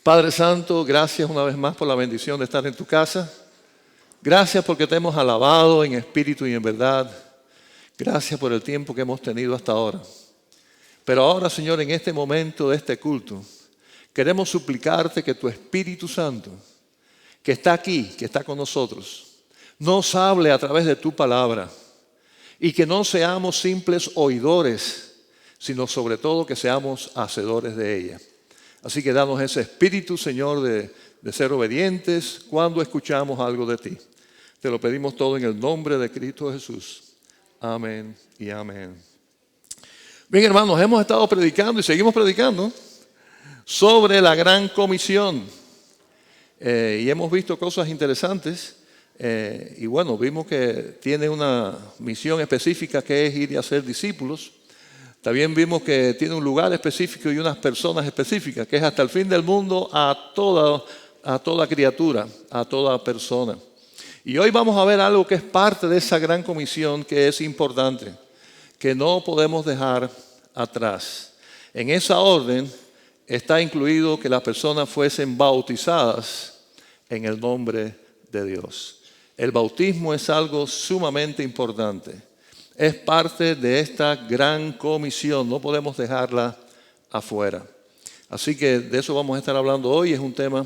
Padre Santo, gracias una vez más por la bendición de estar en tu casa. Gracias porque te hemos alabado en espíritu y en verdad. Gracias por el tiempo que hemos tenido hasta ahora. Pero ahora, Señor, en este momento de este culto, queremos suplicarte que tu Espíritu Santo, que está aquí, que está con nosotros, nos hable a través de tu palabra y que no seamos simples oidores, sino sobre todo que seamos hacedores de ella. Así que danos ese espíritu, Señor, de ser obedientes cuando escuchamos algo de ti. Te lo pedimos todo en el nombre de Cristo Jesús. Amén y amén. Bien, hermanos, hemos estado predicando y seguimos predicando sobre la gran comisión. Y hemos visto cosas interesantes. Y bueno, vimos que tiene una misión específica que es ir y hacer discípulos. También vimos que tiene un lugar específico y unas personas específicas, que es hasta el fin del mundo a toda criatura, a toda persona. Y hoy vamos a ver algo que es parte de esa gran comisión que es importante, que no podemos dejar atrás. En esa orden está incluido que las personas fuesen bautizadas en el nombre de Dios. El bautismo es algo sumamente importante. Es parte de esta gran comisión, no podemos dejarla afuera. Así que de eso vamos a estar hablando hoy, es un tema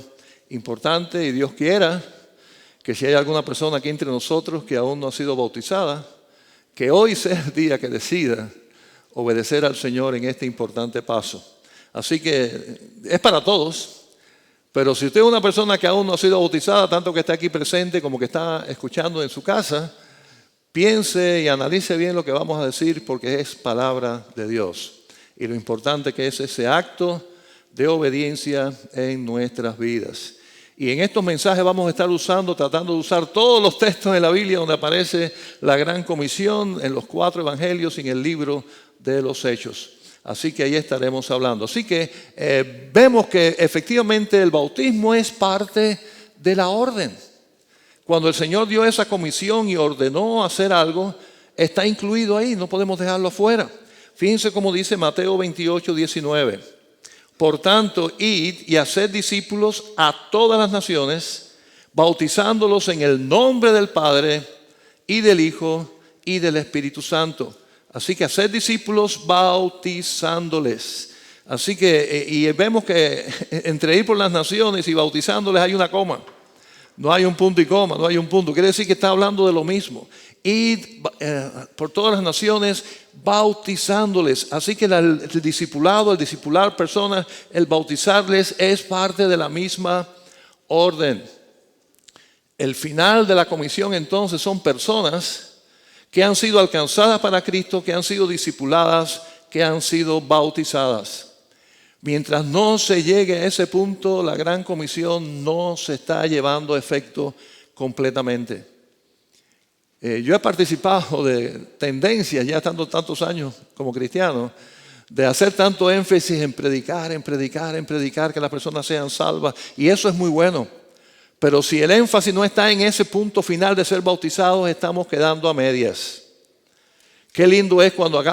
importante y Dios quiera que si hay alguna persona aquí entre nosotros que aún no ha sido bautizada, que hoy sea el día que decida obedecer al Señor en este importante paso. Así que es para todos, pero si usted es una persona que aún no ha sido bautizada, tanto que está aquí presente como que está escuchando en su casa, piense y analice bien lo que vamos a decir porque es palabra de Dios. Y lo importante que es ese acto de obediencia en nuestras vidas. Y en estos mensajes vamos a estar tratando de usar todos los textos de la Biblia donde aparece la gran comisión en los 4 evangelios y en el libro de los Hechos. Así que ahí estaremos hablando. Así que vemos que efectivamente el bautismo es parte de la orden. Cuando el Señor dio esa comisión y ordenó hacer algo, está incluido ahí, no podemos dejarlo afuera. Fíjense cómo dice Mateo 28, 19. Por tanto, id y haced discípulos a todas las naciones, bautizándolos en el nombre del Padre y del Hijo y del Espíritu Santo. Así que haced discípulos bautizándoles. Así que, y vemos que entre ir por las naciones y bautizándoles hay una coma. No hay un punto y coma, no hay un punto. Quiere decir que está hablando de lo mismo. Ir por todas las naciones bautizándoles. Así que el discipulado, el discipular personas, el bautizarles es parte de la misma orden. El final de la comisión entonces son personas que han sido alcanzadas para Cristo, que han sido discipuladas, que han sido bautizadas. Mientras no se llegue a ese punto, la gran comisión no se está llevando a efecto completamente. Yo he participado de tendencias, ya estando tantos años como cristiano, de hacer tanto énfasis en predicar, que las personas sean salvas. Y eso es muy bueno. Pero si el énfasis no está en ese punto final de ser bautizados, estamos quedando a medias. Qué lindo es cuando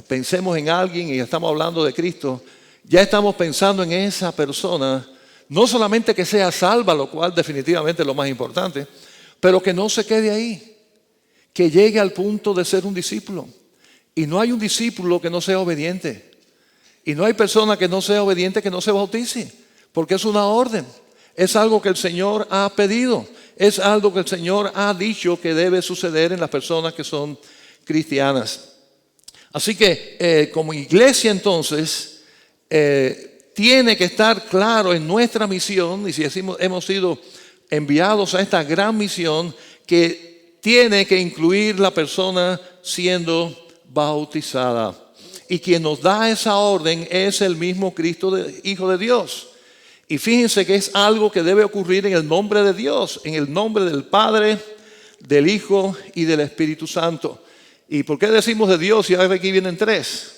pensemos en alguien y estamos hablando de Cristo. Ya estamos pensando en esa persona, no solamente que sea salva, lo cual definitivamente es lo más importante, pero que no se quede ahí, que llegue al punto de ser un discípulo. Y no hay un discípulo que no sea obediente. Y no hay persona que no sea obediente que no se bautice, porque es una orden. Es algo que el Señor ha pedido, es algo que el Señor ha dicho que debe suceder en las personas que son cristianas. Así que como iglesia entonces, tiene que estar claro en nuestra misión, y si hemos sido enviados a esta gran misión, que tiene que incluir la persona siendo bautizada. Y quien nos da esa orden es el mismo Cristo, Hijo de Dios. Y fíjense que es algo que debe ocurrir en el nombre de Dios, en el nombre del Padre, del Hijo y del Espíritu Santo. ¿Y por qué decimos de Dios y ahora aquí vienen 3?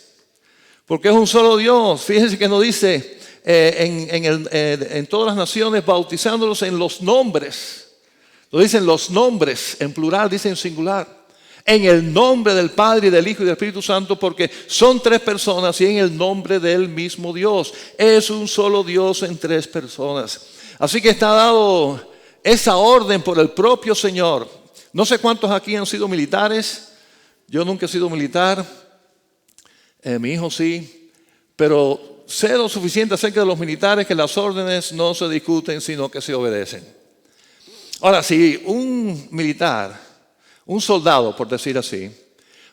Porque es un solo Dios. Fíjense que nos dice en todas las naciones bautizándolos en los nombres. Lo dicen los nombres, en plural, dicen singular. En el nombre del Padre, y del Hijo y del Espíritu Santo, porque son tres personas y en el nombre del mismo Dios. Es un solo Dios en tres personas. Así que está dado esa orden por el propio Señor. No sé cuántos aquí han sido militares. Yo nunca he sido militar. Mi hijo sí. Pero sé lo suficiente acerca de los militares que las órdenes no se discuten, sino que se obedecen. Ahora, si un militar, un soldado, por decir así,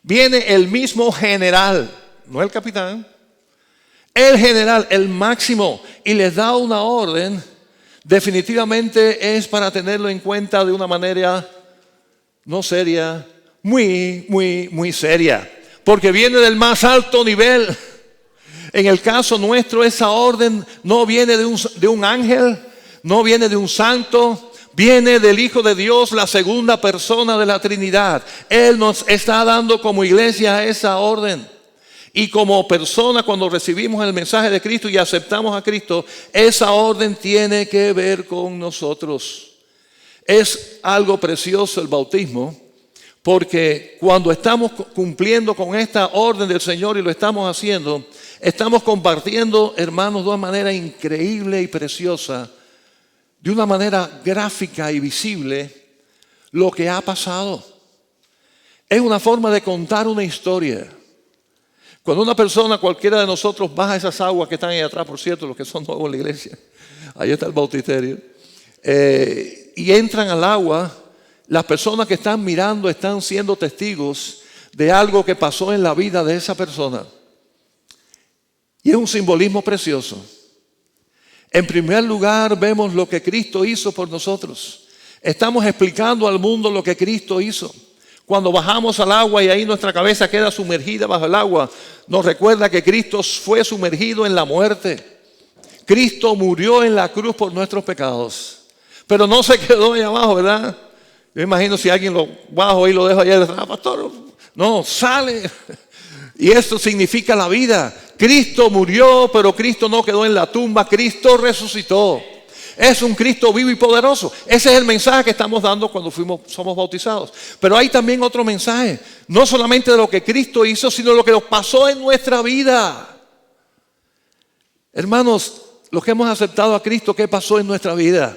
viene el mismo general, no el capitán, el general, el máximo, y les da una orden, definitivamente es para tenerlo en cuenta de una manera no seria, muy seria, porque viene del más alto nivel. En el caso nuestro, esa orden no viene de un ángel, no viene de un santo, viene del Hijo de Dios, la segunda persona de la Trinidad. Él nos está dando como iglesia esa orden. Y como persona, cuando recibimos el mensaje de Cristo y aceptamos a Cristo, esa orden tiene que ver con nosotros. Es algo precioso el bautismo, porque cuando estamos cumpliendo con esta orden del Señor y lo estamos haciendo, estamos compartiendo, hermanos, de una manera increíble y preciosa, de una manera gráfica y visible, lo que ha pasado. Es una forma de contar una historia. Cuando una persona, cualquiera de nosotros, baja esas aguas que están ahí atrás, por cierto, los que son nuevos en la iglesia, ahí está el bautisterio, y entran al agua, las personas que están mirando están siendo testigos de algo que pasó en la vida de esa persona. Y es un simbolismo precioso. En primer lugar, vemos lo que Cristo hizo por nosotros. Estamos explicando al mundo lo que Cristo hizo. Cuando bajamos al agua y ahí nuestra cabeza queda sumergida bajo el agua, nos recuerda que Cristo fue sumergido en la muerte. Cristo murió en la cruz por nuestros pecados. Pero no se quedó ahí abajo, ¿verdad? Yo imagino si alguien lo bajo y lo deja allá, pastor, no, sale. Y esto significa la vida. Cristo murió, pero Cristo no quedó en la tumba. Cristo resucitó. Es un Cristo vivo y poderoso. Ese es el mensaje que estamos dando cuando somos bautizados. Pero hay también otro mensaje. No solamente de lo que Cristo hizo, sino de lo que nos pasó en nuestra vida. Hermanos, los que hemos aceptado a Cristo, ¿qué pasó en nuestra vida?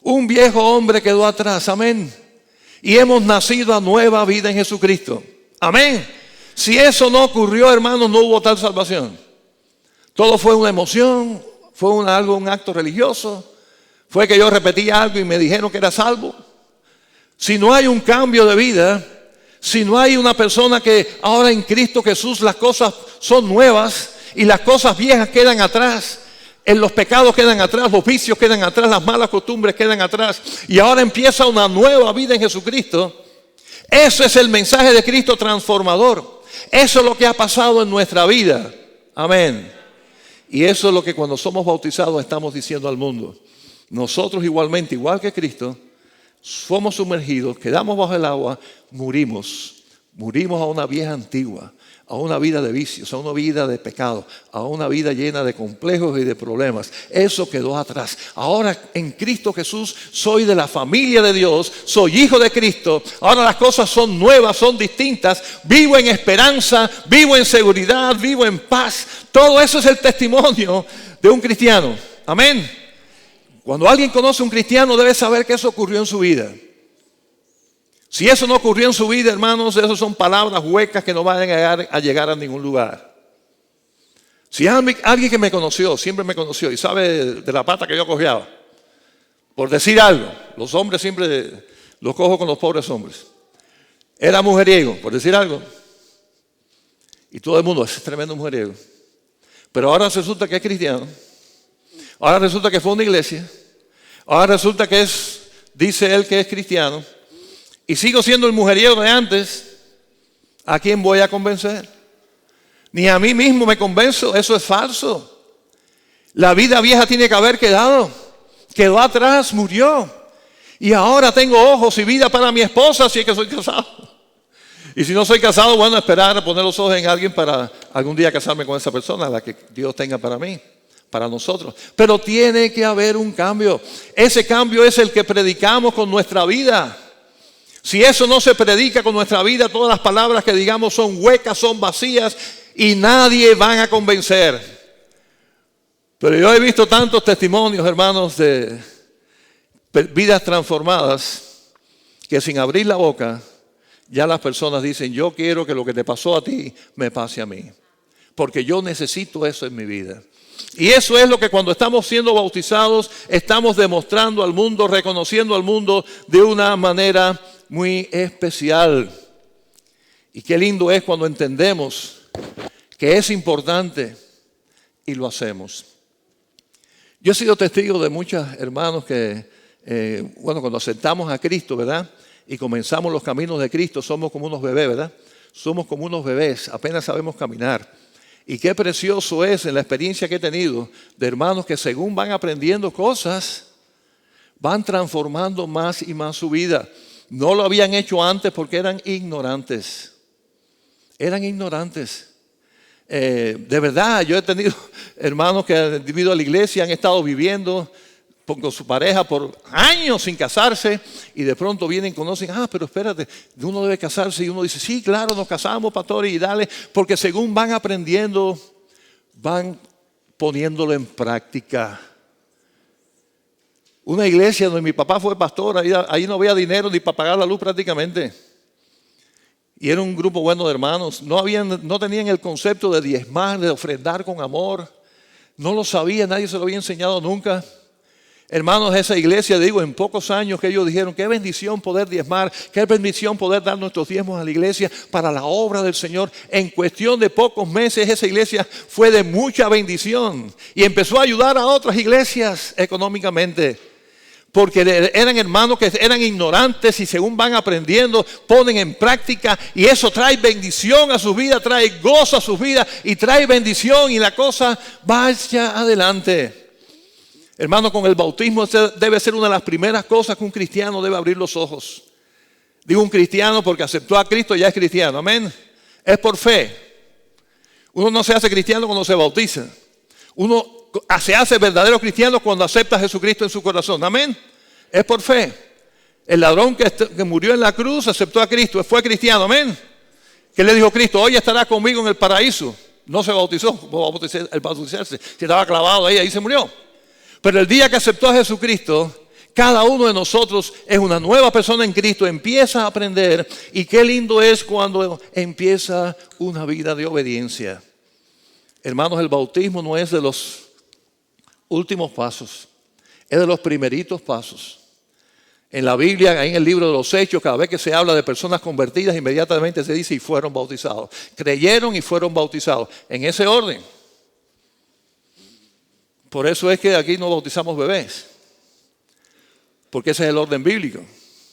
Un viejo hombre quedó atrás. Amén. Y hemos nacido a nueva vida en Jesucristo. Amén. Si eso no ocurrió, hermanos, no hubo tal salvación. Todo fue una emoción, fue un acto religioso. Fue que yo repetía algo y me dijeron que era salvo. Si no hay un cambio de vida, si no hay una persona que ahora en Cristo Jesús las cosas son nuevas y las cosas viejas quedan atrás, los pecados quedan atrás, los vicios quedan atrás, las malas costumbres quedan atrás y ahora empieza una nueva vida en Jesucristo. Eso es el mensaje de Cristo transformador. Eso es lo que ha pasado en nuestra vida. Amén. Y eso es lo que cuando somos bautizados estamos diciendo al mundo. Nosotros igualmente, igual que Cristo, somos sumergidos, quedamos bajo el agua, murimos. Murimos a una vieja antigua, a una vida de vicios, a una vida de pecado, a una vida llena de complejos y de problemas. Eso quedó atrás. Ahora en Cristo Jesús soy de la familia de Dios, soy hijo de Cristo. Ahora las cosas son nuevas, son distintas. Vivo en esperanza, vivo en seguridad, vivo en paz. Todo eso es el testimonio de un cristiano. Amén. Cuando alguien conoce a un cristiano debe saber que eso ocurrió en su vida. Si eso no ocurrió en su vida, hermanos, esas son palabras huecas que no van a llegar a ningún lugar. Si alguien que me conoció, siempre me conoció y sabe de la pata que yo cojeaba, por decir algo, los hombres siempre los cojo con los pobres hombres. Era mujeriego, por decir algo. Y todo el mundo, ese es tremendo mujeriego. Pero ahora resulta que es cristiano. Ahora resulta que fue a una iglesia. Ahora resulta que dice él que es cristiano. Y sigo siendo el mujeriego de antes. ¿A quién voy a convencer? Ni a mí mismo me convenzo. Eso es falso. La vida vieja tiene que haber quedado. Quedó atrás, murió. Y ahora tengo ojos y vida para mi esposa si es que soy casado. Y si no soy casado, bueno, esperar a poner los ojos en alguien para algún día casarme con esa persona, la que Dios tenga para mí, para nosotros. Pero tiene que haber un cambio. Ese cambio es el que predicamos con nuestra vida. Si eso no se predica con nuestra vida, todas las palabras que digamos son huecas, son vacías y nadie van a convencer. Pero yo he visto tantos testimonios, hermanos, de vidas transformadas que sin abrir la boca ya las personas dicen: yo quiero que lo que te pasó a ti me pase a mí, porque yo necesito eso en mi vida. Y eso es lo que cuando estamos siendo bautizados estamos demostrando al mundo, reconociendo al mundo de una manera muy especial. Y qué lindo es cuando entendemos que es importante y lo hacemos. Yo he sido testigo de muchos hermanos que, cuando aceptamos a Cristo, ¿verdad? Y comenzamos los caminos de Cristo, somos como unos bebés, ¿verdad? Somos como unos bebés, apenas sabemos caminar. Y qué precioso es en la experiencia que he tenido de hermanos que según van aprendiendo cosas, van transformando más y más su vida. No lo habían hecho antes porque eran ignorantes. Eran ignorantes. De verdad, yo he tenido hermanos que han vivido a la iglesia, han estado viviendo con su pareja por años sin casarse y de pronto vienen y conocen: pero espérate, uno debe casarse, y uno dice: sí, claro, nos casamos, pastor, y dale, porque según van aprendiendo, van poniéndolo en práctica. Una iglesia donde mi papá fue pastor, ahí no había dinero ni para pagar la luz prácticamente. Y era un grupo bueno de hermanos. No tenían el concepto de diezmar, de ofrendar con amor. No lo sabía, nadie se lo había enseñado nunca. Hermanos, esa iglesia, en pocos años que ellos dijeron: qué bendición poder diezmar, qué bendición poder dar nuestros diezmos a la iglesia para la obra del Señor. En cuestión de pocos meses esa iglesia fue de mucha bendición y empezó a ayudar a otras iglesias económicamente. Porque eran hermanos que eran ignorantes y según van aprendiendo, ponen en práctica y eso trae bendición a su vida, trae gozo a su vida y trae bendición y la cosa vaya adelante. Hermano, con el bautismo debe ser una de las primeras cosas que un cristiano debe abrir los ojos. Digo un cristiano porque aceptó a Cristo, ya es cristiano, amén. Es por fe. Uno no se hace cristiano cuando se bautiza. Uno se hace verdadero cristiano cuando acepta a Jesucristo en su corazón, amén. Es por fe. El ladrón que murió en la cruz aceptó a Cristo, fue cristiano, amén. ¿Qué le dijo Cristo? Hoy estarás conmigo en el paraíso. No se bautizó, el bautizarse, si estaba clavado ahí se murió. Pero el día que aceptó a Jesucristo, cada uno de nosotros es una nueva persona en Cristo, empieza a aprender. Y qué lindo es cuando empieza una vida de obediencia. Hermanos, el bautismo no es de los últimos pasos, es de los primeritos pasos. En la Biblia, en el libro de los Hechos, cada vez que se habla de personas convertidas, inmediatamente se dice: y fueron bautizados. Creyeron y fueron bautizados. En ese orden. Por eso es que aquí no bautizamos bebés. Porque ese es el orden bíblico.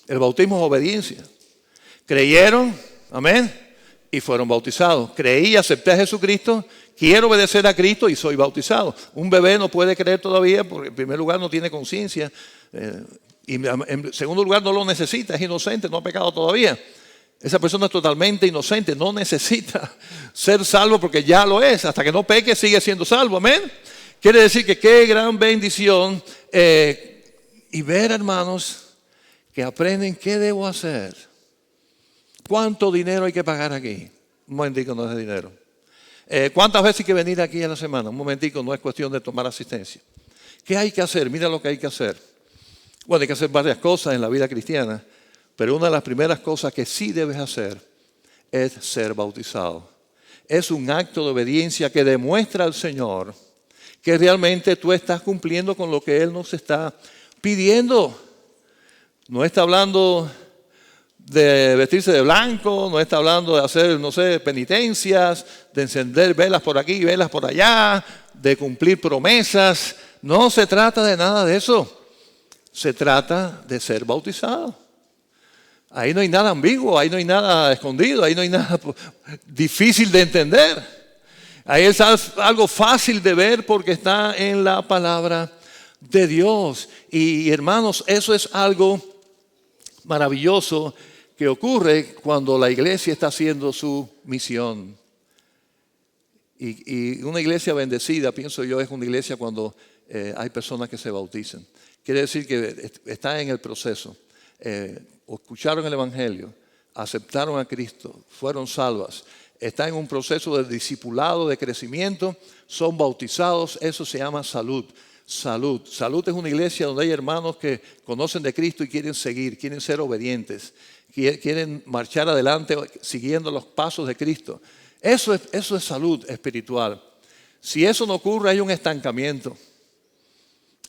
El bautismo es obediencia. Creyeron, amén, y fueron bautizados. Creí, acepté a Jesucristo, quiero obedecer a Cristo y soy bautizado. Un bebé no puede creer todavía porque en primer lugar no tiene conciencia. Y en segundo lugar no lo necesita, es inocente, no ha pecado todavía. Esa persona es totalmente inocente, no necesita ser salvo porque ya lo es. Hasta que no peque sigue siendo salvo, amén. Quiere decir que qué gran bendición y ver, hermanos, que aprenden qué debo hacer. ¿Cuánto dinero hay que pagar aquí? Un momentico, no es de dinero. ¿Cuántas veces hay que venir aquí a la semana? Un momentico, no es cuestión de tomar asistencia. ¿Qué hay que hacer? Mira lo que hay que hacer. Bueno, hay que hacer varias cosas en la vida cristiana, pero una de las primeras cosas que sí debes hacer es ser bautizado. Es un acto de obediencia que demuestra al Señor que realmente tú estás cumpliendo con lo que Él nos está pidiendo. No está hablando de vestirse de blanco, no está hablando de hacer, penitencias, de encender velas por aquí y velas por allá, de cumplir promesas. No se trata de nada de eso. Se trata de ser bautizado. Ahí no hay nada ambiguo, ahí no hay nada escondido, ahí no hay nada difícil de entender. Ahí es algo fácil de ver porque está en la palabra de Dios. Y hermanos, eso es algo maravilloso que ocurre cuando la iglesia está haciendo su misión. Y una iglesia bendecida, pienso yo, es una iglesia cuando hay personas que se bautizan. Quiere decir que está en el proceso. o escucharon el Evangelio, aceptaron a Cristo, fueron salvas, están en un proceso de discipulado, de crecimiento, son bautizados, eso se llama salud. Salud. Salud es una iglesia donde hay hermanos que conocen de Cristo y quieren seguir, quieren ser obedientes, quieren marchar adelante siguiendo los pasos de Cristo. Eso es salud espiritual. Si eso no ocurre, hay un estancamiento.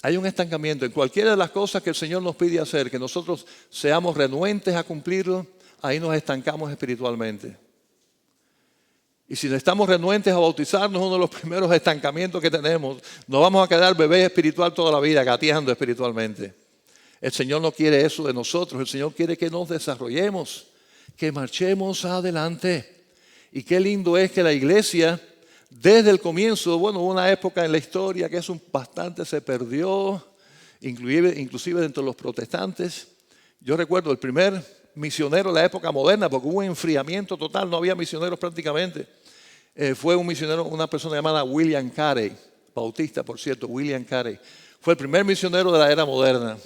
Hay un estancamiento en cualquiera de las cosas que el Señor nos pide hacer, que nosotros seamos renuentes a cumplirlo, ahí nos estancamos espiritualmente. Y si no estamos renuentes a bautizarnos, uno de los primeros estancamientos que tenemos, nos vamos a quedar bebés espiritual toda la vida, gateando espiritualmente. El Señor no quiere eso de nosotros, el Señor quiere que nos desarrollemos, que marchemos adelante. Y qué lindo es que la iglesia, desde el comienzo, bueno, hubo una época en la historia que eso bastante se perdió, inclusive dentro de los protestantes. Yo recuerdo el primer misionero de la época moderna, porque hubo un enfriamiento total, no había misioneros prácticamente. Fue un misionero, una persona llamada William Carey, bautista por cierto, William Carey. Fue el primer misionero de la era moderna.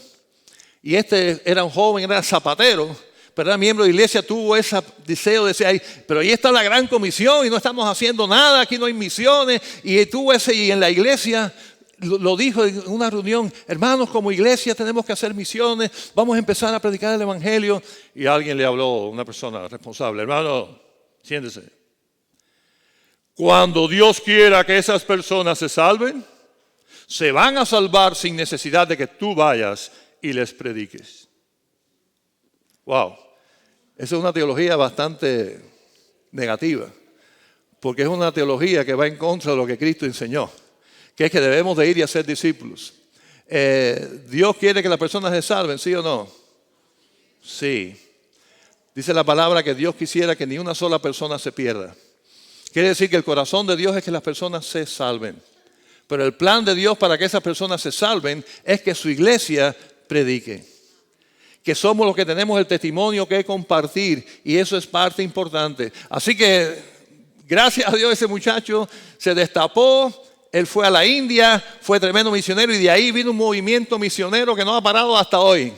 Y este era un joven, era zapatero, pero era miembro de la iglesia, tuvo ese deseo de decir, pero ahí está la gran comisión y no estamos haciendo nada, aquí no hay misiones. Y en la iglesia lo dijo en una reunión, hermanos, como iglesia tenemos que hacer misiones, vamos a empezar a predicar el evangelio. Y alguien le habló, una persona responsable, hermano, siéntese. Cuando Dios quiera que esas personas se salven, se van a salvar sin necesidad de que tú vayas y les prediques. Wow, esa es una teología bastante negativa, porque es una teología que va en contra de lo que Cristo enseñó, que es que debemos de ir y hacer discípulos. ¿Dios quiere que las personas se salven, sí o no? Sí. Dice la palabra que Dios quisiera que ni una sola persona se pierda. Quiere decir que el corazón de Dios es que las personas se salven. Pero el plan de Dios para que esas personas se salven es que su iglesia predique. Que somos los que tenemos el testimonio que compartir y eso es parte importante. Así que gracias a Dios ese muchacho se destapó, él fue a la India, fue tremendo misionero y de ahí vino un movimiento misionero que no ha parado hasta hoy.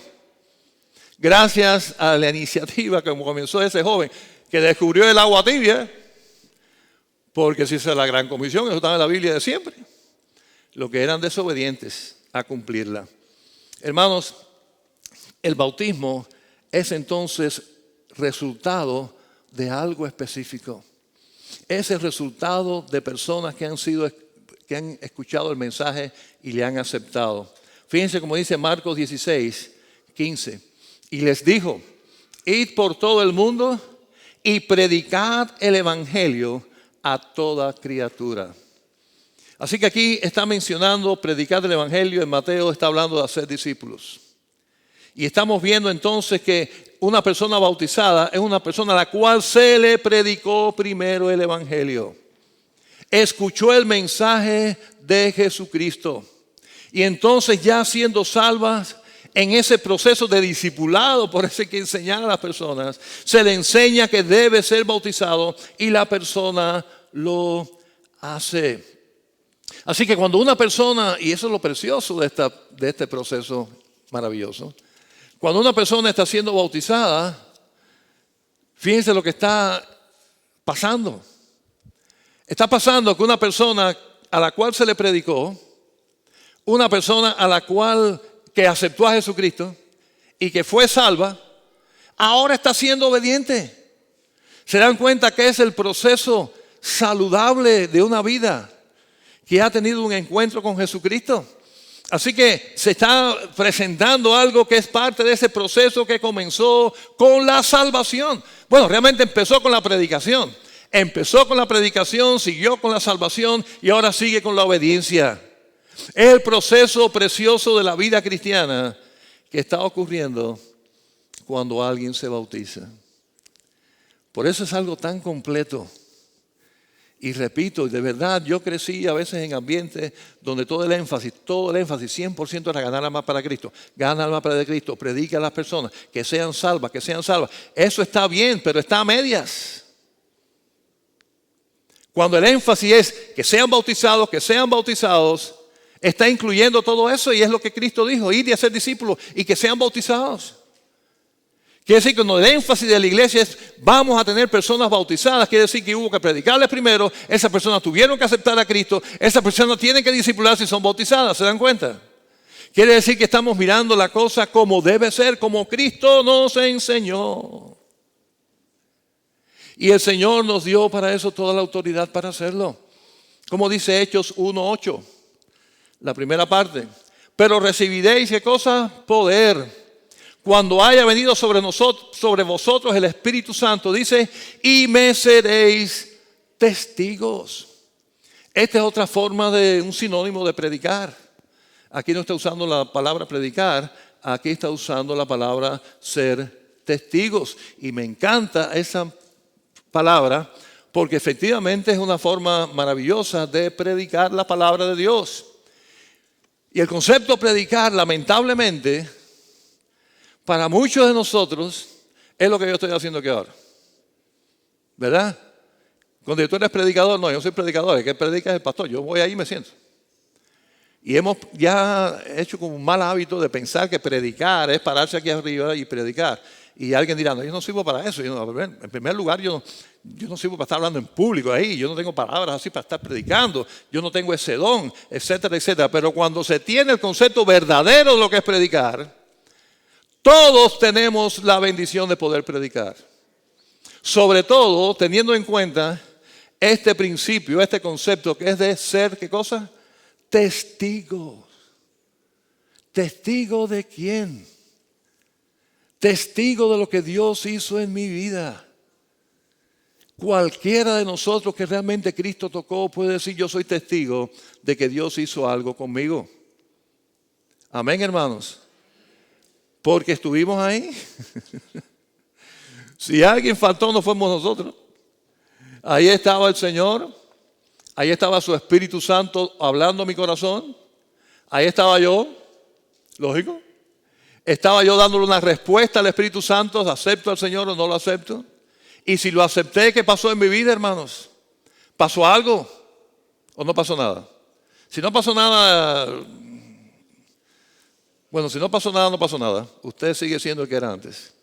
Gracias a la iniciativa que comenzó ese joven que descubrió el agua tibia, porque si esa es la gran comisión, eso está en la Biblia de siempre. Los que eran desobedientes a cumplirla. Hermanos, el bautismo es entonces resultado de algo específico. Es el resultado de personas que han escuchado el mensaje y le han aceptado. Fíjense como dice Marcos 16, 15. Y les dijo, id por todo el mundo y predicad el evangelio a toda criatura. Así que aquí está mencionando predicar el evangelio, en Mateo está hablando de hacer discípulos. Y estamos viendo entonces que una persona bautizada es una persona a la cual se le predicó primero el evangelio. Escuchó el mensaje de Jesucristo. Y entonces ya siendo salvas, en ese proceso de discipulado, por eso hay que enseñar a las personas, se le enseña que debe ser bautizado y la persona lo hace. Así que cuando una persona, y eso es lo precioso de este proceso maravilloso, cuando una persona está siendo bautizada, fíjense lo que está pasando. Está pasando que una persona a la cual se le predicó, una persona a la cual que aceptó a Jesucristo y que fue salva, ahora está siendo obediente. ¿Se dan cuenta que es el proceso saludable de una vida que ha tenido un encuentro con Jesucristo? Así que se está presentando algo que es parte de ese proceso que comenzó con la salvación. Bueno, realmente empezó con la predicación. Empezó con la predicación, siguió con la salvación y ahora sigue con la obediencia. Es el proceso precioso de la vida cristiana que está ocurriendo cuando alguien se bautiza. Por eso es algo tan completo. Y repito, de verdad, yo crecí a veces en ambientes donde todo el énfasis, 100% era ganar almas para Cristo. Gana almas para Cristo, predica a las personas, que sean salvas, que sean salvas. Eso está bien, pero está a medias. Cuando el énfasis es que sean bautizados, está incluyendo todo eso y es lo que Cristo dijo, ir y hacer discípulos y que sean bautizados. Quiere decir que cuando el énfasis de la iglesia es vamos a tener personas bautizadas, quiere decir que hubo que predicarles primero, esas personas tuvieron que aceptar a Cristo, esas personas tienen que discipularse y son bautizadas, ¿se dan cuenta? Quiere decir que estamos mirando la cosa como debe ser, como Cristo nos enseñó. Y el Señor nos dio para eso toda la autoridad para hacerlo. Como dice Hechos 1:8, la primera parte. Pero recibiréis, ¿qué cosa? Poder. Cuando haya venido sobre vosotros el Espíritu Santo, dice, y me seréis testigos. Esta es otra forma de un sinónimo de predicar. Aquí no está usando la palabra predicar, aquí está usando la palabra ser testigos. Y me encanta esa palabra porque efectivamente es una forma maravillosa de predicar la palabra de Dios. Y el concepto predicar, lamentablemente, para muchos de nosotros es lo que yo estoy haciendo aquí ahora. ¿Verdad? Cuando tú eres predicador, no, yo soy predicador, el que predica es el pastor, yo voy ahí y me siento. Y hemos ya hecho como un mal hábito de pensar que predicar es pararse aquí arriba y predicar. Y alguien dirá, no, yo no sirvo para eso. En primer lugar, yo no sirvo para estar hablando en público ahí. Yo no tengo palabras así para estar predicando. Yo no tengo ese don, etcétera, etcétera. Pero cuando se tiene el concepto verdadero de lo que es predicar, todos tenemos la bendición de poder predicar. Sobre todo teniendo en cuenta este principio, este concepto que es de ser, ¿qué cosa? Testigos. ¿Testigo de quién? Testigo de lo que Dios hizo en mi vida. Cualquiera de nosotros que realmente Cristo tocó puede decir yo soy testigo de que Dios hizo algo conmigo. Amén, hermanos. Porque estuvimos ahí. Si alguien faltó no fuimos nosotros. Ahí estaba el Señor. Ahí estaba su Espíritu Santo hablando a mi corazón. Ahí estaba yo. Lógico. Estaba yo dándole una respuesta al Espíritu Santo, ¿acepto al Señor o no lo acepto? Y si lo acepté, ¿qué pasó en mi vida, hermanos? ¿Pasó algo o no pasó nada? Si no pasó nada, bueno, si no pasó nada, no pasó nada. Usted sigue siendo el que era antes.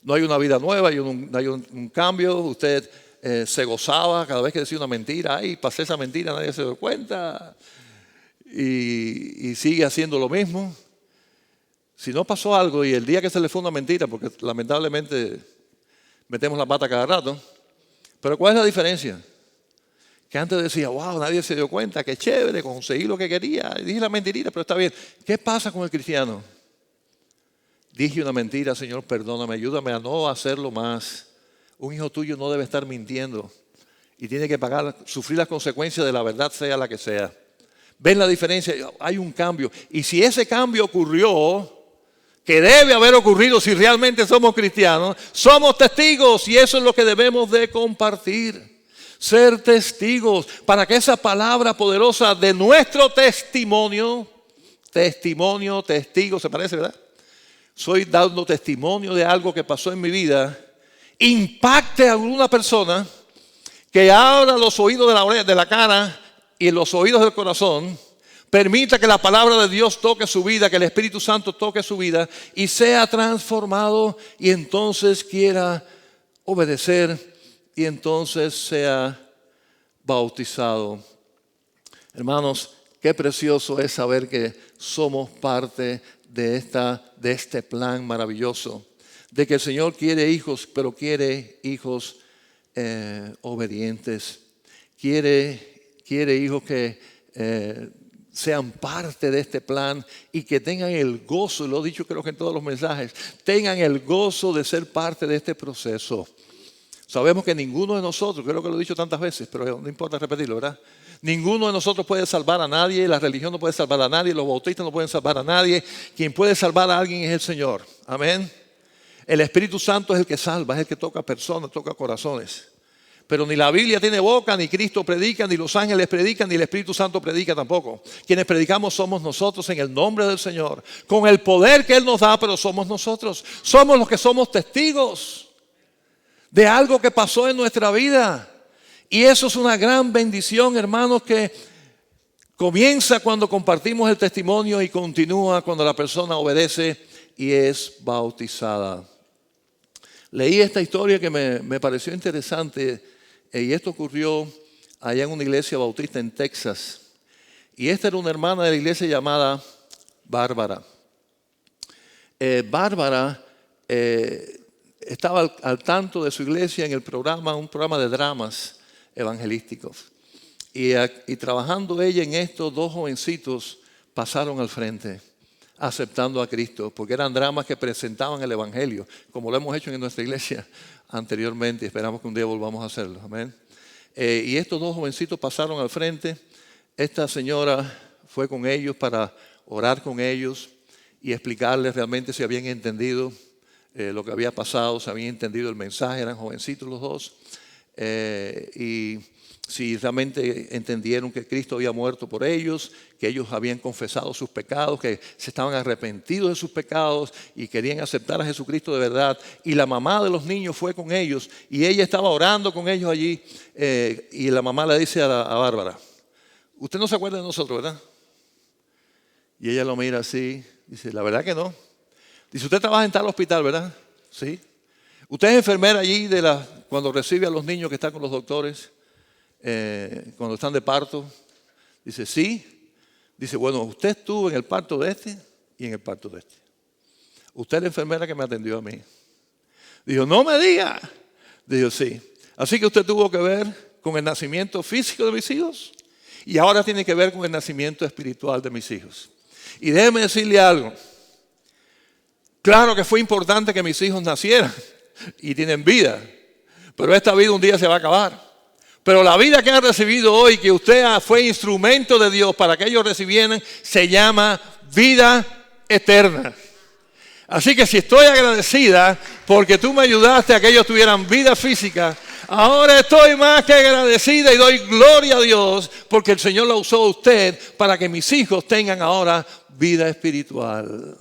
No hay una vida nueva, no hay un cambio. Usted se gozaba cada vez que decía una mentira. Ay, pasé esa mentira, nadie se dio cuenta. Y sigue haciendo lo mismo. Si no pasó algo y el día que se le fue una mentira, porque lamentablemente metemos la pata cada rato, pero ¿cuál es la diferencia? Que antes decía, wow, nadie se dio cuenta, qué chévere, conseguí lo que quería, dije la mentirita, pero está bien. ¿Qué pasa con el cristiano? Dije una mentira, Señor, perdóname, ayúdame a no hacerlo más. Un hijo tuyo no debe estar mintiendo y tiene que sufrir las consecuencias de la verdad, sea la que sea. ¿Ven la diferencia? Hay un cambio. Y si ese cambio ocurrió, que debe haber ocurrido si realmente somos cristianos, somos testigos y eso es lo que debemos de compartir. Ser testigos para que esa palabra poderosa de nuestro testimonio, testigo, ¿se parece, verdad? Soy dando testimonio de algo que pasó en mi vida, impacte a alguna persona que abra los oídos de la cara y los oídos del corazón, permita que la palabra de Dios toque su vida, que el Espíritu Santo toque su vida y sea transformado y entonces quiera obedecer y entonces sea bautizado. Hermanos, qué precioso es saber que somos parte de este plan maravilloso, de que el Señor quiere hijos, pero quiere hijos obedientes, quiere hijos que sean parte de este plan y que tengan el gozo, lo he dicho creo que en todos los mensajes, tengan el gozo de ser parte de este proceso. Sabemos que ninguno de nosotros, creo que lo he dicho tantas veces, pero no importa repetirlo, ¿verdad? Ninguno de nosotros puede salvar a nadie, la religión no puede salvar a nadie, los bautistas no pueden salvar a nadie. Quien puede salvar a alguien es el Señor. Amén. El Espíritu Santo es el que salva, es el que toca personas, toca corazones. Pero ni la Biblia tiene boca, ni Cristo predica, ni los ángeles predican, ni el Espíritu Santo predica tampoco. Quienes predicamos somos nosotros en el nombre del Señor, con el poder que Él nos da, pero somos nosotros. Somos los que somos testigos de algo que pasó en nuestra vida. Y eso es una gran bendición, hermanos, que comienza cuando compartimos el testimonio y continúa cuando la persona obedece y es bautizada. Leí esta historia que me pareció interesante y esto ocurrió allá en una iglesia bautista en Texas. Y esta era una hermana de la iglesia llamada Bárbara. Bárbara estaba al tanto de su iglesia en un programa de dramas evangelísticos. Y trabajando ella en esto, dos jovencitos pasaron al frente, aceptando a Cristo, porque eran dramas que presentaban el Evangelio, como lo hemos hecho en nuestra iglesia anteriormente. Esperamos que un día volvamos a hacerlo. Amén. Y estos dos jovencitos pasaron al frente. Esta señora fue con ellos para orar con ellos y explicarles realmente si habían entendido lo que había pasado, si habían entendido el mensaje. Eran jovencitos los dos. Y si realmente entendieron que Cristo había muerto por ellos, que ellos habían confesado sus pecados, que se estaban arrepentidos de sus pecados y querían aceptar a Jesucristo de verdad. Y la mamá de los niños fue con ellos y ella estaba orando con ellos allí. Y la mamá le dice a Bárbara: usted no se acuerda de nosotros, ¿verdad? Y ella lo mira así, dice: la verdad que no. Dice: usted trabaja en tal hospital, ¿verdad? Sí. Usted es enfermera allí cuando recibe a los niños que están con los doctores. Cuando están de parto. Dice: sí. Dice: bueno, usted estuvo en el parto de este y en el parto de este. Usted es la enfermera que me atendió a mí. Dijo: no me diga. Dijo: sí. Así que usted tuvo que ver con el nacimiento físico de mis hijos y ahora tiene que ver con el nacimiento espiritual de mis hijos. Y déjeme decirle algo. Claro que fue importante que mis hijos nacieran y tienen vida, pero esta vida un día se va a acabar. Pero la vida que han recibido hoy, que usted fue instrumento de Dios para que ellos recibieran, se llama vida eterna. Así que si estoy agradecida porque tú me ayudaste a que ellos tuvieran vida física, ahora estoy más que agradecida y doy gloria a Dios porque el Señor la usó a usted para que mis hijos tengan ahora vida espiritual.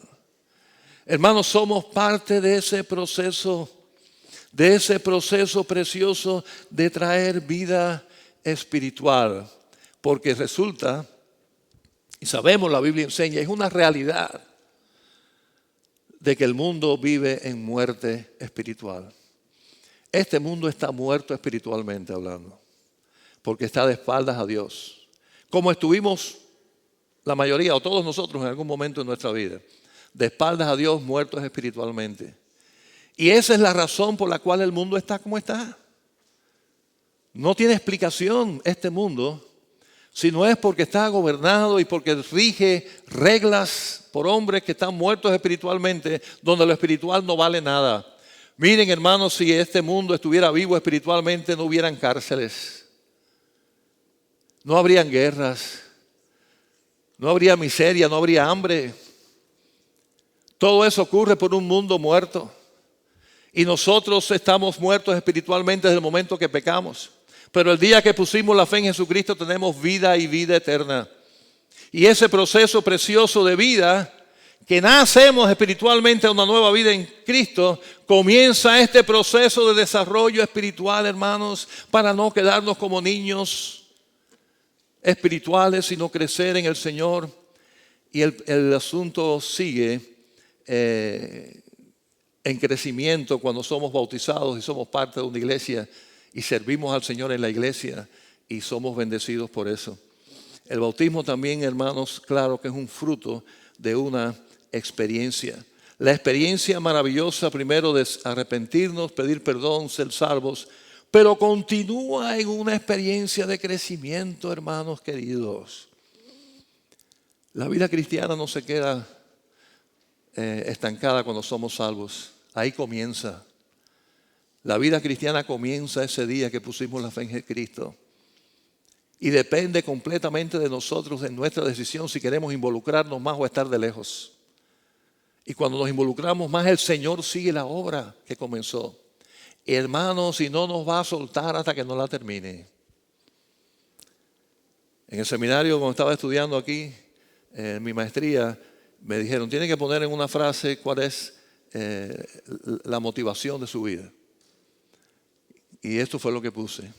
Hermanos, somos parte de ese proceso precioso de traer vida espiritual. Porque resulta, y sabemos, la Biblia enseña, es una realidad de que el mundo vive en muerte espiritual. Este mundo está muerto espiritualmente hablando, porque está de espaldas a Dios. Como estuvimos la mayoría o todos nosotros en algún momento de nuestra vida, de espaldas a Dios, muertos espiritualmente. Y esa es la razón por la cual el mundo está como está. No tiene explicación este mundo, si no es porque está gobernado y porque rige reglas por hombres que están muertos espiritualmente, donde lo espiritual no vale nada. Miren, hermanos, si este mundo estuviera vivo espiritualmente, no hubieran cárceles, no habrían guerras, no habría miseria, no habría hambre. Todo eso ocurre por un mundo muerto. Y nosotros estamos muertos espiritualmente desde el momento que pecamos. Pero el día que pusimos la fe en Jesucristo tenemos vida y vida eterna. Y ese proceso precioso de vida, que nacemos espiritualmente a una nueva vida en Cristo, comienza este proceso de desarrollo espiritual, hermanos, para no quedarnos como niños espirituales, sino crecer en el Señor. Y el asunto sigue en crecimiento cuando somos bautizados y somos parte de una iglesia y servimos al Señor en la iglesia y somos bendecidos por eso. El bautismo también, hermanos, claro que es un fruto de una experiencia. La experiencia maravillosa primero de arrepentirnos, pedir perdón, ser salvos, pero continúa en una experiencia de crecimiento, hermanos queridos. La vida cristiana no se queda estancada cuando somos salvos. Ahí comienza. La vida cristiana comienza ese día que pusimos la fe en Cristo. Y depende completamente de nosotros, de nuestra decisión, si queremos involucrarnos más o estar de lejos. Y cuando nos involucramos más, el Señor sigue la obra que comenzó. Hermanos, y no nos va a soltar hasta que no la termine. En el seminario, cuando estaba estudiando aquí, en mi maestría, me dijeron: tiene que poner en una frase cuál es la motivación de su vida. Y esto fue lo que puse.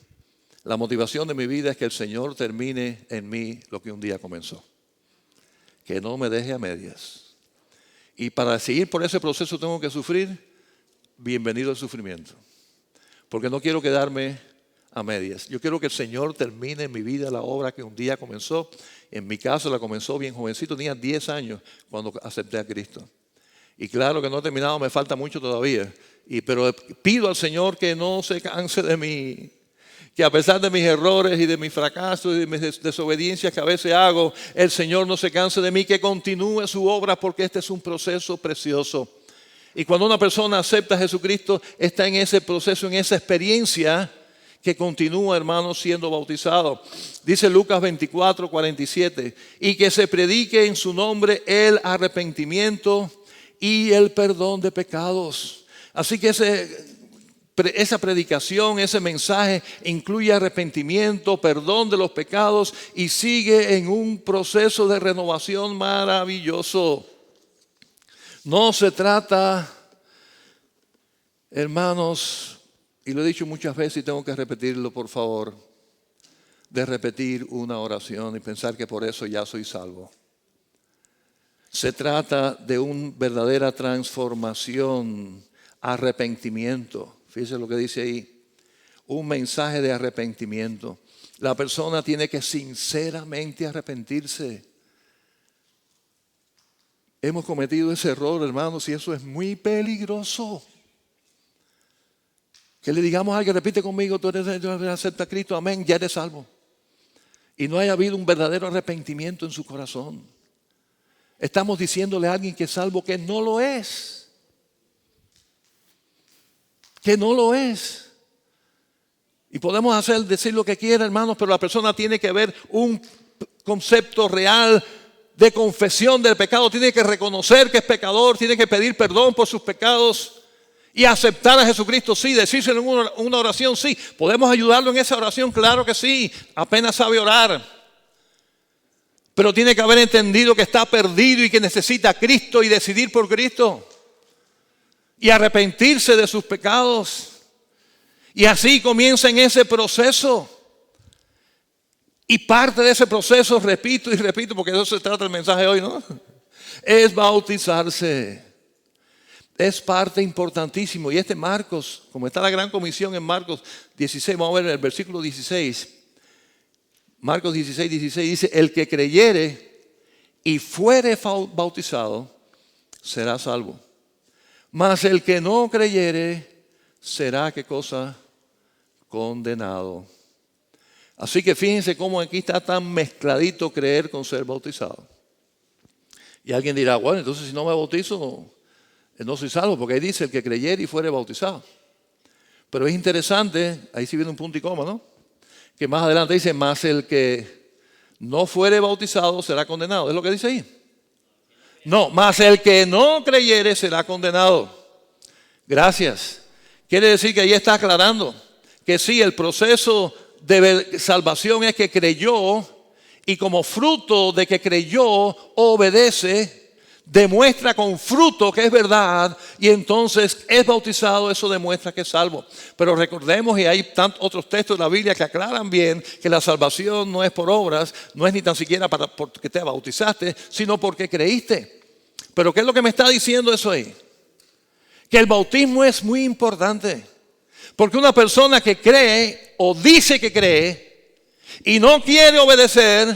La motivación de mi vida es que el Señor termine en mí lo que un día comenzó. Que no me deje a medias. Y para seguir por ese proceso tengo que sufrir. bienvenido el sufrimiento. Porque no quiero quedarme a medias. Yo quiero que el Señor termine en mi vida la obra que un día comenzó. En mi caso la comenzó bien jovencito, tenía 10 años cuando acepté a Cristo. Y claro que no he terminado, me falta mucho todavía. Pero pido al Señor que no se canse de mí. Que a pesar de mis errores y de mis fracasos y de mis desobediencias que a veces hago, el Señor no se canse de mí, que continúe su obra porque este es un proceso precioso. Y cuando una persona acepta a Jesucristo, está en ese proceso, en esa experiencia que continúa, hermano, siendo bautizado. Dice Lucas 24, 47, y que se predique en su nombre el arrepentimiento y el perdón de pecados. Así que esa predicación, ese mensaje incluye arrepentimiento, perdón de los pecados y sigue en un proceso de renovación maravilloso. No se trata, hermanos, y lo he dicho muchas veces y tengo que repetirlo, por favor, de repetir una oración y pensar que por eso ya soy salvo. Se trata de una verdadera transformación, arrepentimiento. Fíjense lo que dice ahí, un mensaje de arrepentimiento. La persona tiene que sinceramente arrepentirse. Hemos cometido ese error, hermanos, y eso es muy peligroso. Que le digamos a alguien, repite conmigo, tú aceptas a Cristo, amén, ya eres salvo. Y no haya habido un verdadero arrepentimiento en su corazón. Estamos diciéndole a alguien que es salvo que no lo es. Que no lo es. Y podemos decir lo que quiera, hermanos, pero la persona tiene que ver un concepto real de confesión del pecado. Tiene que reconocer que es pecador, tiene que pedir perdón por sus pecados y aceptar a Jesucristo, sí. Decírselo en una oración, sí. ¿Podemos ayudarlo en esa oración? Claro que sí. Apenas sabe orar. Pero tiene que haber entendido que está perdido y que necesita a Cristo y decidir por Cristo. Y arrepentirse de sus pecados. Y así comienza en ese proceso. Y parte de ese proceso, repito y repito, porque de eso se trata el mensaje hoy, ¿no? Es bautizarse. Es parte importantísimo. Y Marcos, como está la gran comisión en Marcos 16, vamos a ver el versículo 16. Marcos 16, 16 dice, el que creyere y fuere bautizado será salvo. Mas el que no creyere será, ¿qué cosa? Condenado. Así que fíjense cómo aquí está tan mezcladito creer con ser bautizado. Y alguien dirá, bueno, entonces si no me bautizo, no soy salvo, porque ahí dice el que creyere y fuere bautizado. Pero es interesante, ahí sí viene un punto y coma, ¿no? Que más adelante dice, más el que no fuere bautizado será condenado. ¿Es lo que dice ahí? No, más el que no creyere será condenado. Gracias. Quiere decir que ahí está aclarando que sí, el proceso de salvación es que creyó y como fruto de que creyó, obedece, demuestra con fruto que es verdad y entonces es bautizado, eso demuestra que es salvo. Pero recordemos, y hay tantos otros textos de la Biblia que aclaran bien que la salvación no es por obras, no es ni tan siquiera porque te bautizaste, sino porque creíste. Pero ¿qué es lo que me está diciendo eso ahí? Que el bautismo es muy importante. Porque una persona que cree o dice que cree y no quiere obedecer,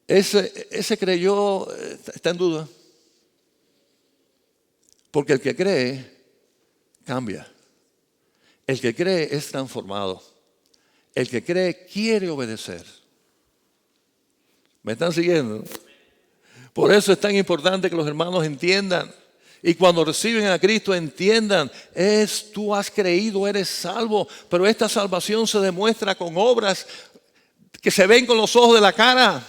ese creyó está en duda. Porque el que cree cambia. El que cree es transformado. El que cree quiere obedecer. ¿Me están siguiendo? Por eso es tan importante que los hermanos entiendan. Y cuando reciben a Cristo entiendan, tú has creído, eres salvo. Pero esta salvación se demuestra con obras que se ven con los ojos de la cara.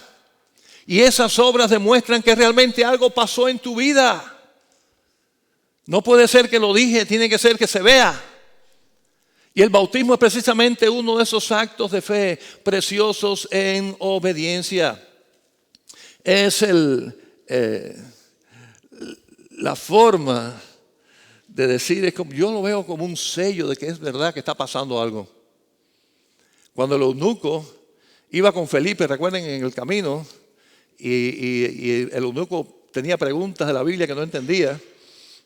Y esas obras demuestran que realmente algo pasó en tu vida. No puede ser que lo dije, tiene que ser que se vea. Y el bautismo es precisamente uno de esos actos de fe preciosos en obediencia. Es la forma de decir, yo lo veo como un sello de que es verdad que está pasando algo. Cuando el eunuco iba con Felipe, recuerden, en el camino, y el eunuco tenía preguntas de la Biblia que no entendía,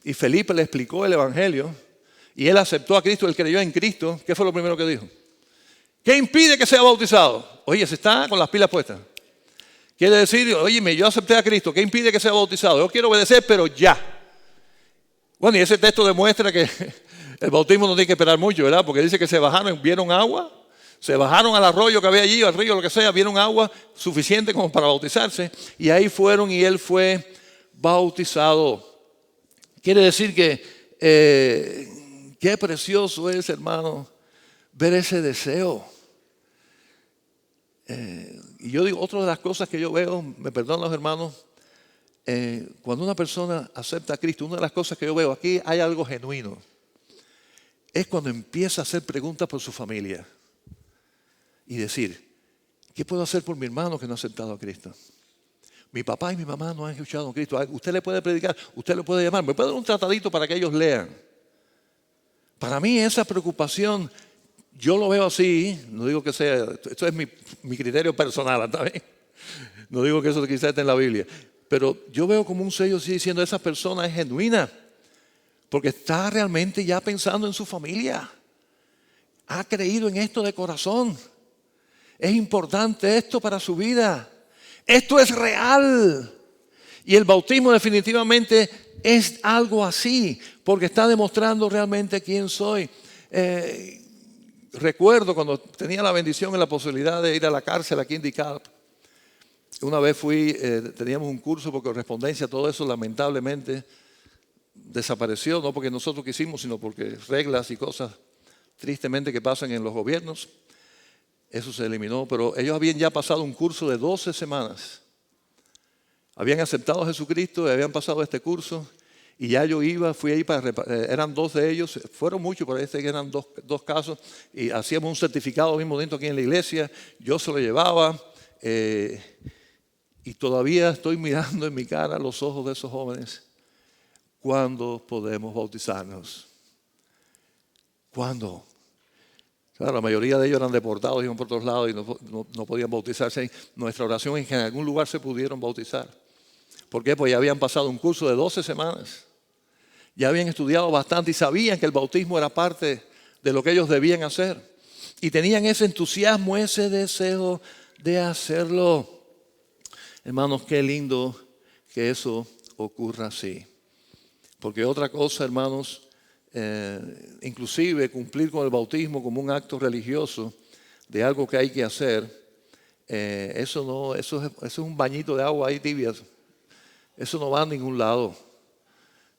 y Felipe le explicó el Evangelio y él aceptó a Cristo, él creyó en Cristo, ¿qué fue lo primero que dijo? ¿Qué impide que sea bautizado? Oye, se está con las pilas puestas. Quiere decir, oye, yo acepté a Cristo, ¿qué impide que sea bautizado? Yo quiero obedecer, pero ya. Bueno, y ese texto demuestra que el bautismo no tiene que esperar mucho, ¿verdad? Porque dice que se bajaron, vieron agua, se bajaron al arroyo que había allí, al río, lo que sea, vieron agua suficiente como para bautizarse, y ahí fueron y él fue bautizado. Quiere decir que qué precioso es, hermano, ver ese deseo. Y yo digo, otra de las cosas que yo veo, me perdonan los hermanos, cuando una persona acepta a Cristo, una de las cosas que yo veo, aquí hay algo genuino, es cuando empieza a hacer preguntas por su familia y decir, ¿qué puedo hacer por mi hermano que no ha aceptado a Cristo? Mi papá y mi mamá no han escuchado a Cristo. Usted le puede predicar, usted le puede llamar, me puede dar un tratadito para que ellos lean. Para mí esa preocupación, yo lo veo así, no digo que sea, esto es mi criterio personal, ¿está bien? No digo que eso quizás esté en la Biblia, pero yo veo como un sello así diciendo, esa persona es genuina, porque está realmente ya pensando en su familia. Ha creído en esto de corazón. Es importante esto para su vida. Esto es real. Y el bautismo definitivamente es algo así, porque está demostrando realmente quién soy. Recuerdo cuando tenía la bendición y la posibilidad de ir a la cárcel aquí en DeKalb. Una vez teníamos un curso por correspondencia, todo eso lamentablemente desapareció, no porque nosotros quisimos, sino porque reglas y cosas tristemente que pasan en los gobiernos. Eso se eliminó, pero ellos habían ya pasado un curso de 12 semanas. Habían aceptado a Jesucristo y habían pasado este curso. Y ya yo fui ahí eran 2 de ellos, fueron muchos, pero eran dos casos. Y hacíamos un certificado mismo dentro aquí en la iglesia, yo se lo llevaba. Y todavía estoy mirando en mi cara los ojos de esos jóvenes. ¿Cuándo podemos bautizarnos? ¿Cuándo? Claro, la mayoría de ellos eran deportados, iban por todos lados y no podían bautizarse. Nuestra oración es que en algún lugar se pudieron bautizar. ¿Por qué? Pues ya habían pasado un curso de 12 semanas. Ya habían estudiado bastante y sabían que el bautismo era parte de lo que ellos debían hacer. Y tenían ese entusiasmo, ese deseo de hacerlo. Hermanos, qué lindo que eso ocurra así. Porque otra cosa, hermanos, inclusive cumplir con el bautismo como un acto religioso de algo que hay que hacer, eso es un bañito de agua ahí tibia. Eso no va a ningún lado.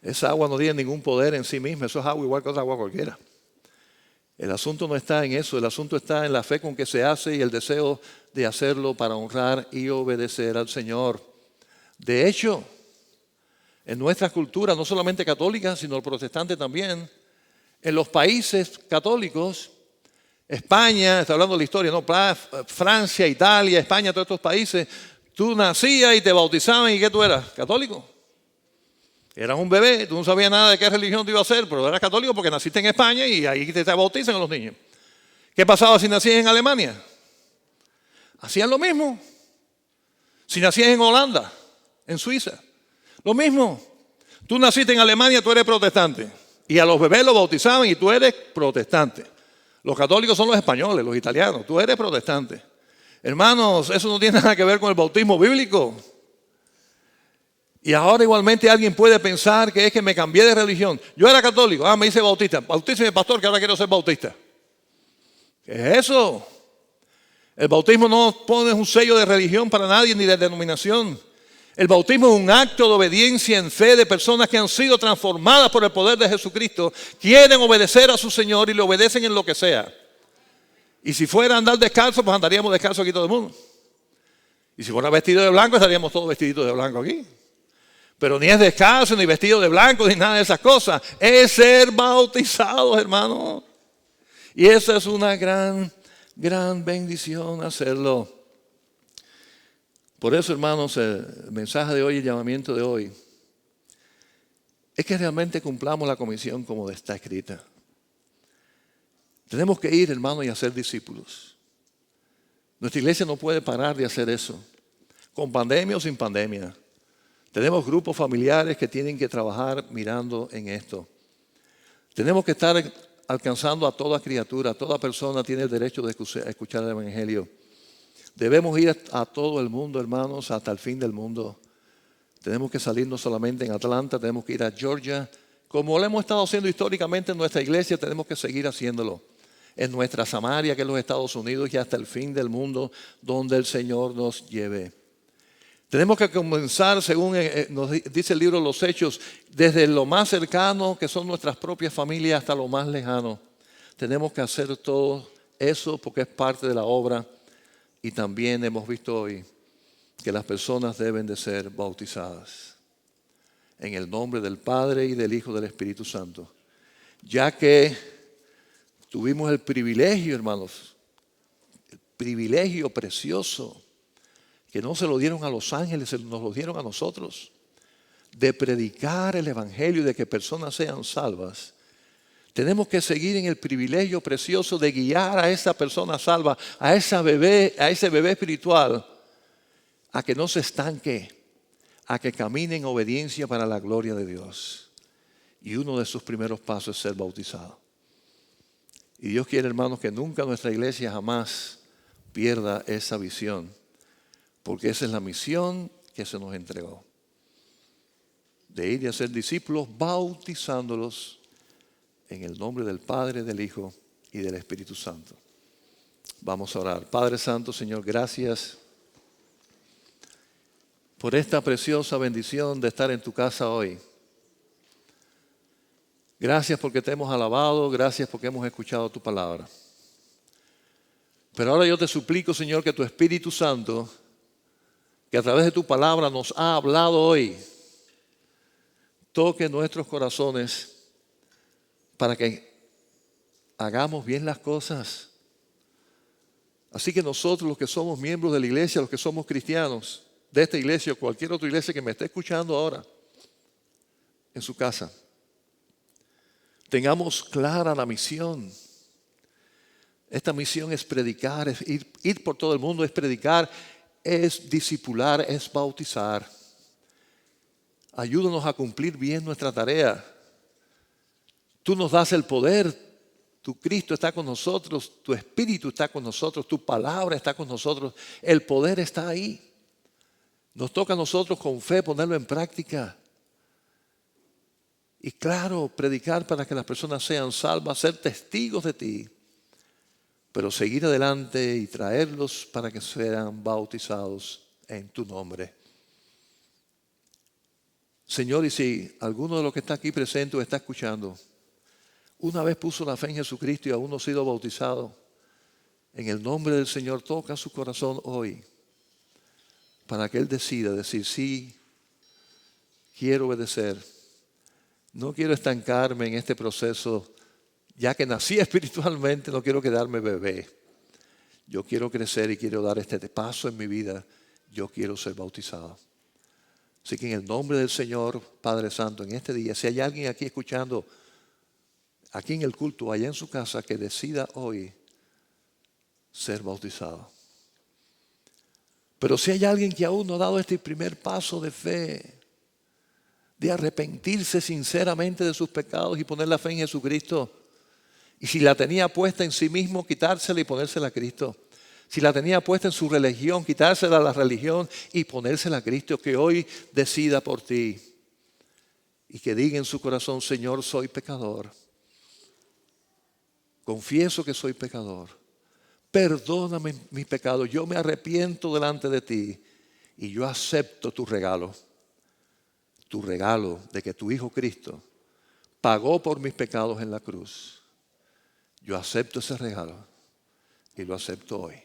Esa agua no tiene ningún poder en sí misma. Eso es agua igual que otra agua cualquiera. El asunto no está en eso. El asunto está en la fe con que se hace y el deseo de hacerlo para honrar y obedecer al Señor. De hecho, en nuestra cultura, no solamente católica, sino protestante también, en los países católicos, España, está hablando de la historia, ¿no? Francia, Italia, España, todos estos países, tú nacías y te bautizaban y ¿qué tú eras? Católico. Eras un bebé, tú no sabías nada de qué religión te iba a ser, pero eras católico porque naciste en España y ahí te bautizan a los niños. ¿Qué pasaba si nacías en Alemania? Hacían lo mismo. Si nacías en Holanda, en Suiza, lo mismo. Tú naciste en Alemania, tú eres protestante. Y a los bebés los bautizaban y tú eres protestante. Los católicos son los españoles, los italianos. Tú eres protestante. Hermanos, eso no tiene nada que ver con el bautismo bíblico. Y ahora igualmente alguien puede pensar que es que me cambié de religión. Yo era católico, me hice bautista. Bautíceme, pastor, que ahora quiero ser bautista. ¿Qué es eso? El bautismo no pone un sello de religión para nadie ni de denominación. El bautismo es un acto de obediencia en fe de personas que han sido transformadas por el poder de Jesucristo. Quieren obedecer a su Señor y le obedecen en lo que sea. Y si fuera a andar descalzo, pues andaríamos descalzo aquí todo el mundo. Y si fuera vestido de blanco, estaríamos todos vestiditos de blanco aquí. Pero ni es descalzo, ni vestido de blanco, ni nada de esas cosas. Es ser bautizados, hermano. Y esa es una gran bendición hacerlo. Por eso, hermanos, el mensaje de hoy, el llamamiento de hoy, es que realmente cumplamos la comisión como está escrita. Tenemos que ir, hermanos, y hacer discípulos. Nuestra iglesia no puede parar de hacer eso, con pandemia o sin pandemia. Tenemos grupos familiares que tienen que trabajar mirando en esto. Tenemos que estar alcanzando a toda criatura. Toda persona tiene el derecho de escuchar el Evangelio. Debemos ir a todo el mundo, hermanos, hasta el fin del mundo. Tenemos que salir no solamente en Atlanta, tenemos que ir a Georgia. Como lo hemos estado haciendo históricamente en nuestra iglesia, tenemos que seguir haciéndolo. En nuestra Samaria, que es los Estados Unidos, y hasta el fin del mundo, donde el Señor nos lleve. Tenemos que comenzar, según nos dice el libro de los Hechos, desde lo más cercano, que son nuestras propias familias, hasta lo más lejano. Tenemos que hacer todo eso porque es parte de la obra. Y también hemos visto hoy que las personas deben de ser bautizadas en el nombre del Padre y del Hijo y del Espíritu Santo. Ya que tuvimos el privilegio, hermanos, el privilegio precioso, que no se lo dieron a los ángeles, nos lo dieron a nosotros, de predicar el Evangelio y de que personas sean salvas. Tenemos que seguir en el privilegio precioso de guiar a esa persona salva, a ese bebé espiritual, a que no se estanque, a que camine en obediencia para la gloria de Dios. Y uno de sus primeros pasos es ser bautizado. Y Dios quiere, hermanos, que nunca nuestra iglesia jamás pierda esa visión, porque esa es la misión que se nos entregó, de ir y hacer discípulos bautizándolos en el nombre del Padre, del Hijo y del Espíritu Santo. Vamos a orar. Padre Santo, Señor, gracias por esta preciosa bendición de estar en tu casa hoy. Gracias porque te hemos alabado, gracias porque hemos escuchado tu palabra. Pero ahora yo te suplico, Señor, que tu Espíritu Santo, que a través de tu palabra nos ha hablado hoy, toque nuestros corazones para que hagamos bien las cosas. Así que nosotros, los que somos miembros de la iglesia, los que somos cristianos de esta iglesia o cualquier otra iglesia que me esté escuchando ahora en su casa, tengamos clara la misión. Esta misión es predicar, es ir por todo el mundo, es predicar, es discipular, es bautizar. Ayúdanos a cumplir bien nuestra tarea. Tú nos das el poder, tu Cristo está con nosotros, tu Espíritu está con nosotros, tu palabra está con nosotros, el poder está ahí. Nos toca a nosotros con fe ponerlo en práctica. Y claro, predicar para que las personas sean salvas, ser testigos de ti, pero seguir adelante y traerlos para que sean bautizados en tu nombre. Señor, y si alguno de los que está aquí presente o está escuchando, una vez puso la fe en Jesucristo y aún no ha sido bautizado, en el nombre del Señor toca su corazón hoy para que Él decida decir, sí, quiero obedecer. No quiero estancarme en este proceso, ya que nací espiritualmente, no quiero quedarme bebé. Yo quiero crecer y quiero dar este paso en mi vida. Yo quiero ser bautizado. Así que en el nombre del Señor, Padre Santo, en este día, si hay alguien aquí escuchando, aquí en el culto, allá en su casa, que decida hoy ser bautizado. Pero si hay alguien que aún no ha dado este primer paso de fe, de arrepentirse sinceramente de sus pecados y poner la fe en Jesucristo, y si la tenía puesta en sí mismo, quitársela y ponérsela a Cristo. Si la tenía puesta en su religión, quitársela a la religión y ponérsela a Cristo, que hoy decida por ti. Y que diga en su corazón, Señor, soy pecador. Confieso que soy pecador. Perdóname mis pecados. Yo me arrepiento delante de ti y yo acepto tu regalo. Tu regalo de que tu Hijo Cristo pagó por mis pecados en la cruz. Yo acepto ese regalo y lo acepto hoy.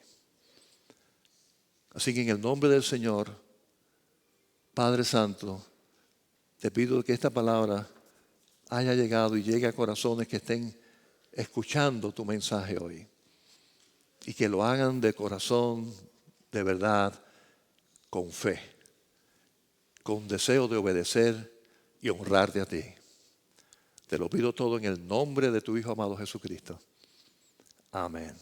Así que en el nombre del Señor, Padre Santo, te pido que esta palabra haya llegado y llegue a corazones que estén escuchando tu mensaje hoy. Y que lo hagan de corazón, de verdad, con fe, con deseo de obedecer y honrarte a ti. Te lo pido todo en el nombre de tu Hijo amado Jesucristo. Amén.